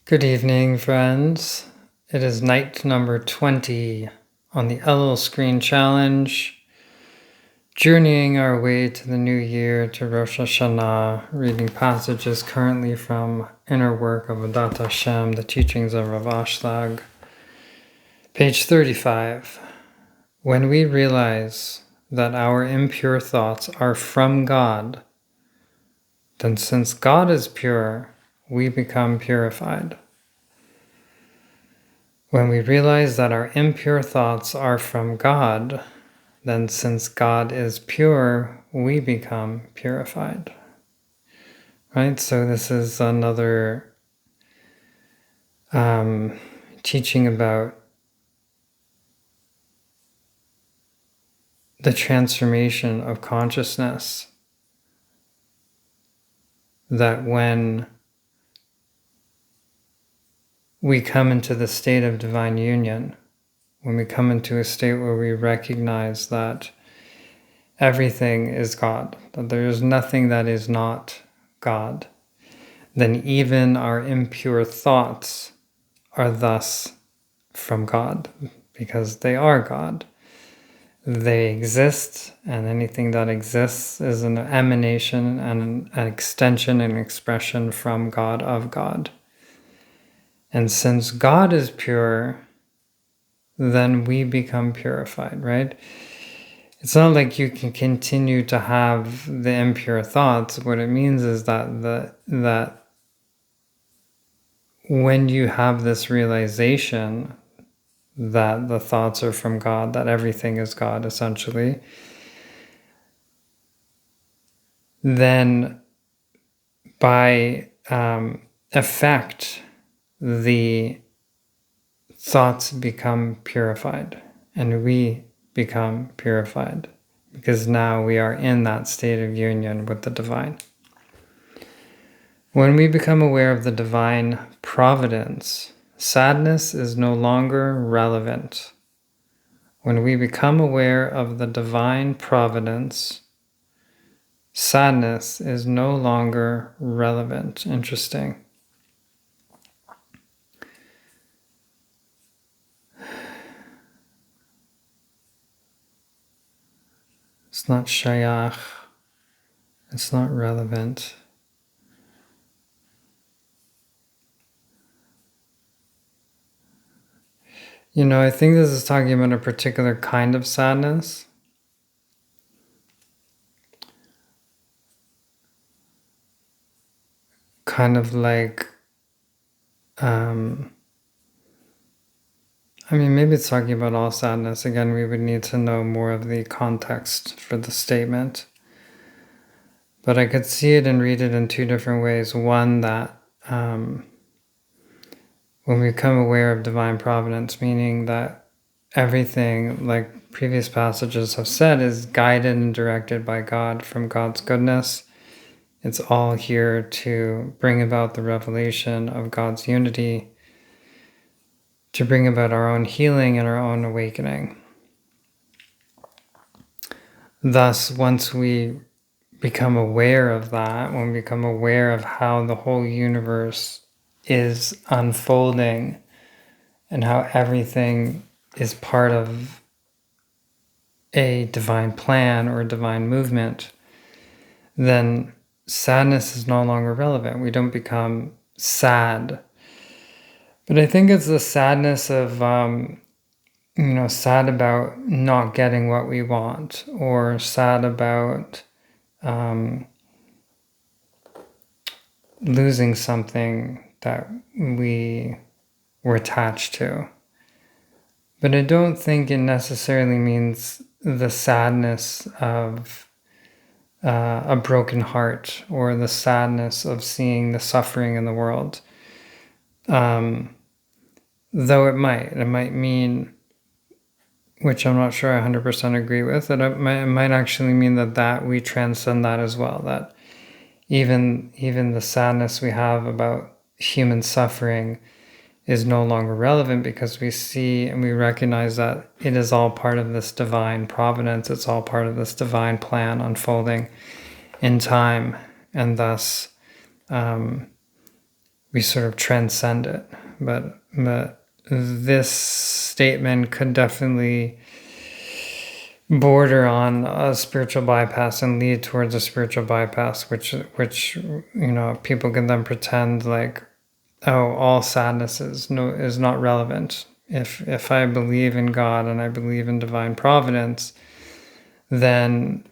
Good evening, friends. It is night number 20 on the Elul Screen challenge, journeying our way to the new year, to Rosh Hashanah, reading passages currently from Inner Work of Adat Hashem, the teachings of Rav Ashlag. Page 35. When we realize that our impure thoughts are from God, then since God is pure, we become purified. When we realize that our impure thoughts are from God, then since God is pure, we become purified. Right? So this is another teaching about the transformation of consciousness. That when we come into the state of divine union, when we come into a state where we recognize that everything is God, that there is nothing that is not God, then even our impure thoughts are thus from God, because they are God. They exist, and anything that exists is an emanation and an extension and expression from God, of God. And since God is pure, then we become purified, right? It's not like you can continue to have the impure thoughts. What it means is that that when you have this realization that the thoughts are from God, that everything is God, essentially, then by effect, the thoughts become purified and we become purified, because now we are in that state of union with the divine. When we become aware of the divine providence, sadness is no longer relevant. When we become aware of the divine providence, sadness is no longer relevant. Interesting. It's not shayach. It's not relevant. I think this is talking about a particular kind of sadness. Kind of like, maybe it's talking about all sadness. Again, we would need to know more of the context for the statement. But I could see it and read it in two different ways. One, that when we become aware of divine providence, meaning that everything, like previous passages have said, is guided and directed by God, from God's goodness. It's all here to bring about the revelation of God's unity, to bring about our own healing and our own awakening. Thus, once we become aware of that, when we become aware of how the whole universe is unfolding and how everything is part of a divine plan or a divine movement, then sadness is no longer relevant. We don't become sad. But I think it's the sadness of, sad about not getting what we want, or sad about losing something that we were attached to. But I don't think it necessarily means the sadness of a broken heart, or the sadness of seeing the suffering in the world. Though it might mean, which I'm not sure I 100% agree with, that it might actually mean that we transcend that as well, that even the sadness we have about human suffering is no longer relevant, because we see and we recognize that it is all part of this divine providence. It's all part of this divine plan unfolding in time. And thus, we sort of transcend it. But this statement could definitely border on a spiritual bypass and lead towards a spiritual bypass, which people can then pretend like, oh, all sadness is not relevant. If I believe in God and I believe in divine providence, then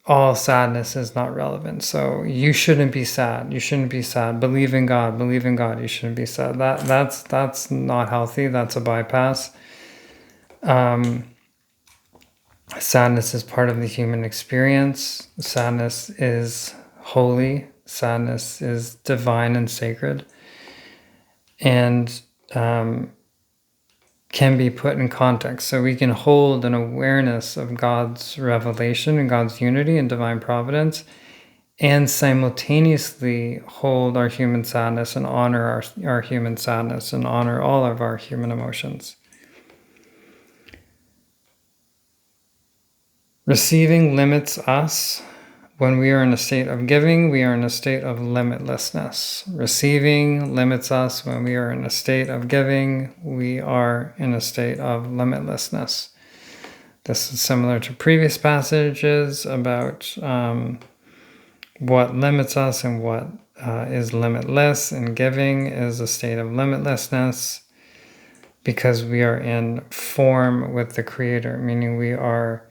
all sadness is not relevant. So you shouldn't be sad. You shouldn't be sad. Believe in God. Believe in God. You shouldn't be sad. That's not healthy. That's a bypass. Sadness is part of the human experience. Sadness is holy. Sadness is divine and sacred, and can be put in context. So we can hold an awareness of God's revelation and God's unity and divine providence, and simultaneously hold our human sadness and honor our human sadness and honor all of our human emotions. Receiving limits us. When we are in a state of giving, we are in a state of limitlessness. Receiving limits us. When we are in a state of giving, we are in a state of limitlessness. This is similar to previous passages about what limits us and what is limitless. And giving is a state of limitlessness because we are in form with the Creator, meaning we are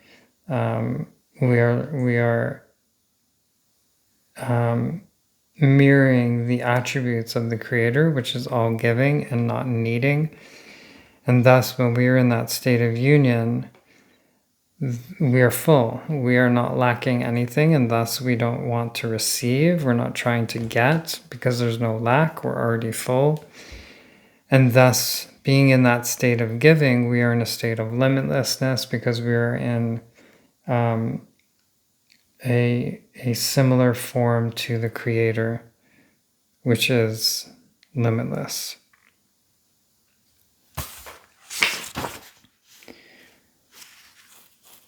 mirroring the attributes of the Creator, which is all giving and not needing. And thus, when we are in that state of union, we are full. We are not lacking anything, and thus we don't want to receive. We're not trying to get because there's no lack. We're already full. And thus, being in that state of giving, we are in a state of limitlessness because we are in a similar form to the Creator, which is limitless.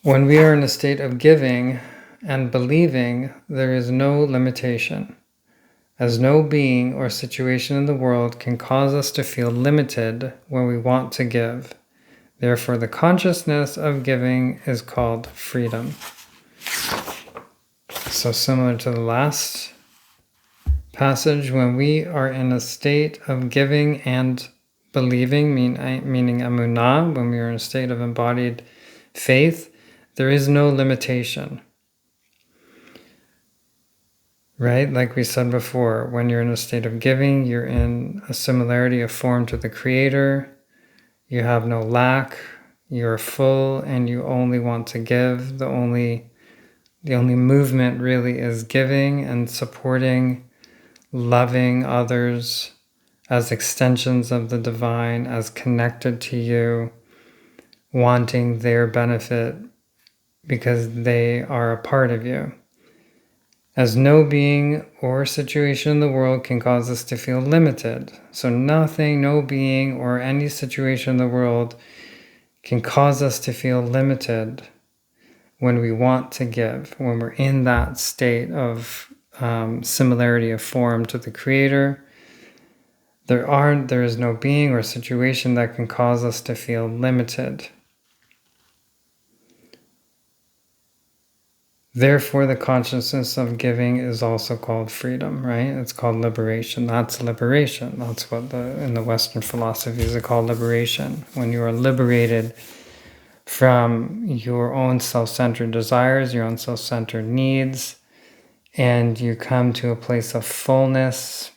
When we are in a state of giving and believing, there is no limitation, as no being or situation in the world can cause us to feel limited when we want to give. Therefore, the consciousness of giving is called freedom. So similar to the last passage, when we are in a state of giving and believing, meaning emunah, when we are in a state of embodied faith, there is no limitation. Right? Like we said before, when you're in a state of giving, you're in a similarity of form to the Creator. You have no lack, you're full, and you only want to give. The only movement really is giving and supporting, loving others as extensions of the divine, as connected to you, wanting their benefit because they are a part of you. As no being or situation in the world can cause us to feel limited. So nothing, no being or any situation in the world can cause us to feel limited when we want to give, when we're in that state of similarity of form to the Creator. There is no being or situation that can cause us to feel limited. Therefore, the consciousness of giving is also called freedom, right? It's called liberation. That's liberation. That's what in the Western philosophies are called liberation. When you are liberated from your own self-centered desires, your own self-centered needs, and you come to a place of fullness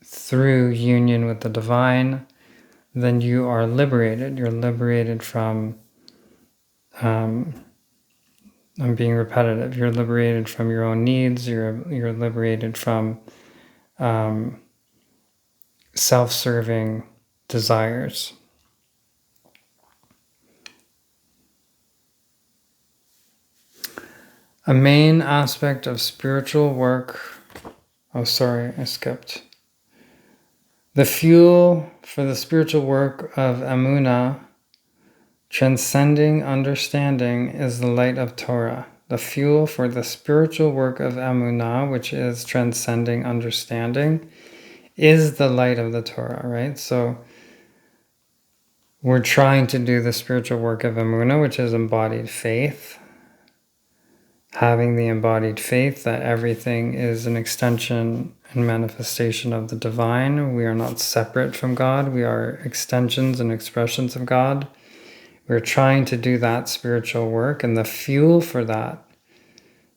through union with the divine, then you are liberated. You're liberated from I'm being repetitive. You're liberated from your own needs. You're liberated from self-serving desires. A main aspect of spiritual work. Oh, sorry, I skipped. The fuel for the spiritual work of emunah, transcending understanding, is the light of Torah. The fuel for the spiritual work of emunah, which is transcending understanding, is the light of the Torah, right? So we're trying to do the spiritual work of Emunah, which is embodied faith. Having the embodied faith that everything is an extension and manifestation of the divine. We are not separate from God. We are extensions and expressions of God. We're trying to do that spiritual work, and the fuel for that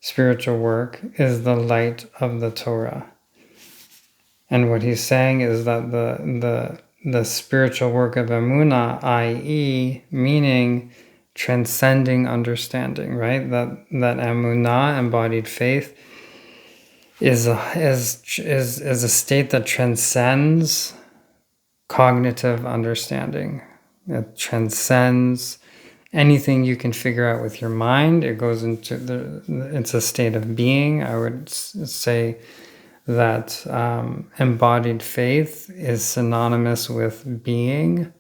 spiritual work is the light of the Torah. And what he's saying is that the spiritual work of Emunah, i.e., meaning transcending understanding, right? That Emunah, embodied faith, is a state that transcends cognitive understanding. It transcends anything you can figure out with your mind. It goes into it's a state of being. I would say that embodied faith is synonymous with being.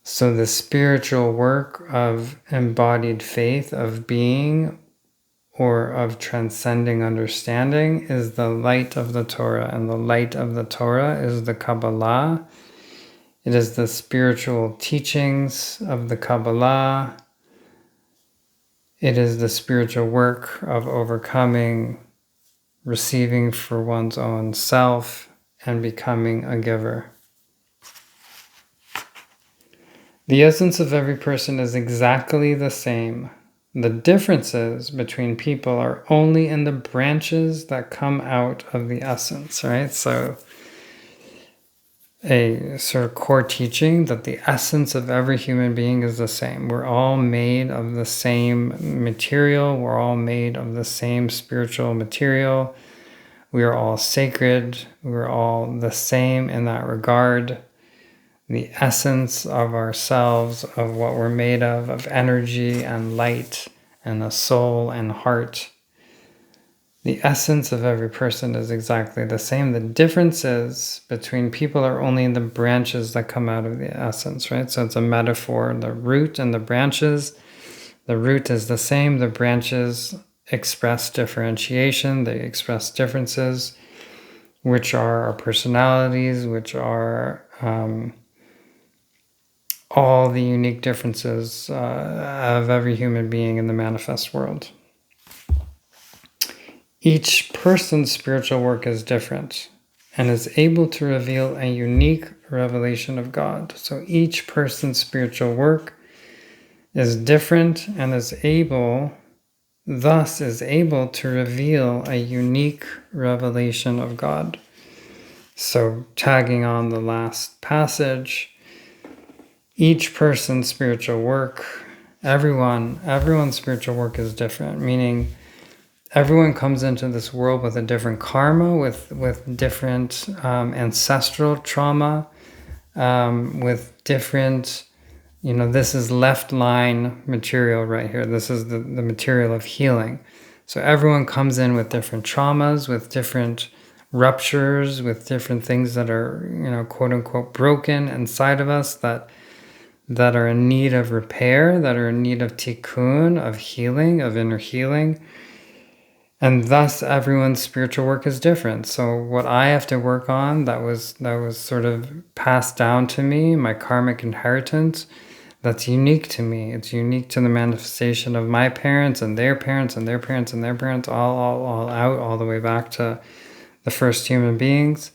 So the spiritual work of embodied faith, of being, or of transcending understanding is the light of the Torah. And the light of the Torah is the Kabbalah. It is the spiritual teachings of the Kabbalah. It is the spiritual work of overcoming, receiving for one's own self, and becoming a giver. The essence of every person is exactly the same. The differences between people are only in the branches that come out of the essence, right? So a sort of core teaching that the essence of every human being is the same. We're all made of the same material. We're all made of the same spiritual material. We are all sacred. We're all the same in that regard. The essence of ourselves, of what we're made of energy and light and a soul and heart. The essence of every person is exactly the same. The differences between people are only in the branches that come out of the essence, right? So it's a metaphor, the root and the branches. The root is the same. The branches express differentiation. They express differences, which are our personalities, which are all the unique differences of every human being in the manifest world. Each person's spiritual work is different and is able to reveal a unique revelation of God. So each person's spiritual work is different and thus is able to reveal a unique revelation of God. So tagging on the last passage, each person's spiritual work, everyone's spiritual work is different, meaning everyone comes into this world with a different karma, with different ancestral trauma, with different, this is left line material right here. This is the material of healing. So everyone comes in with different traumas, with different ruptures, with different things that are, quote unquote, broken inside of us that are in need of repair, that are in need of tikkun, of healing, of inner healing. And thus everyone's spiritual work is different. So what I have to work on that was sort of passed down to me, my karmic inheritance, that's unique to me. It's unique to the manifestation of my parents and their parents and their parents and their parents, all out, all the way back to the first human beings.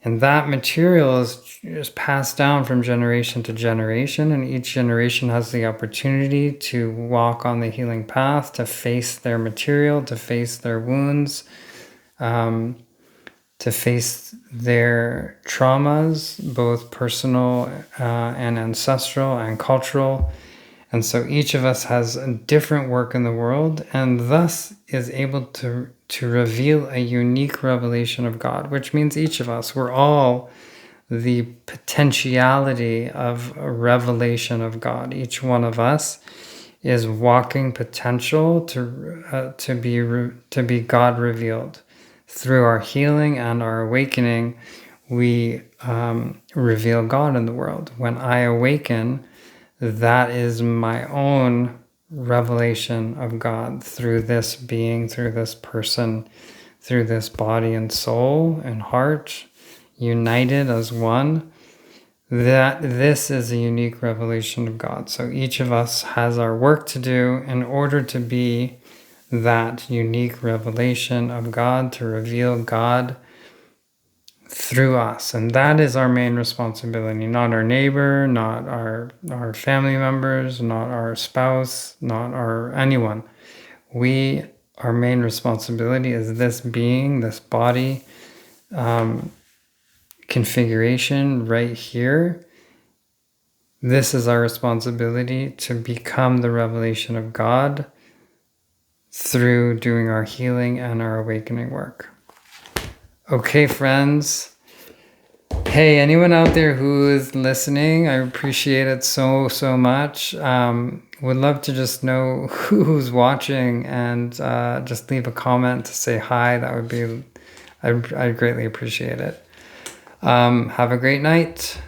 And that material is passed down from generation to generation, and each generation has the opportunity to walk on the healing path, to face their material, to face their wounds, to face their traumas, both personal and ancestral and cultural. And so each of us has a different work in the world, and thus is able to reveal a unique revelation of God, which means each of us, we're all the potentiality of a revelation of God. Each one of us is walking potential to be God revealed. Through our healing and our awakening, we reveal God in the world. When I awaken, that is my own revelation of God through this being, through this person, through this body and soul and heart, united as one, that this is a unique revelation of God. So each of us has our work to do in order to be that unique revelation of God, to reveal God through us. And that is our main responsibility, not our neighbor, not our family members, not our spouse, not our anyone. Our main responsibility is this being, this body configuration right here. This is our responsibility to become the revelation of God through doing our healing and our awakening work. Okay, friends. Hey, anyone out there who is listening, I appreciate it so much. Would love to just know who's watching and just leave a comment to say hi. That would be, I'd greatly appreciate it. Have a great night.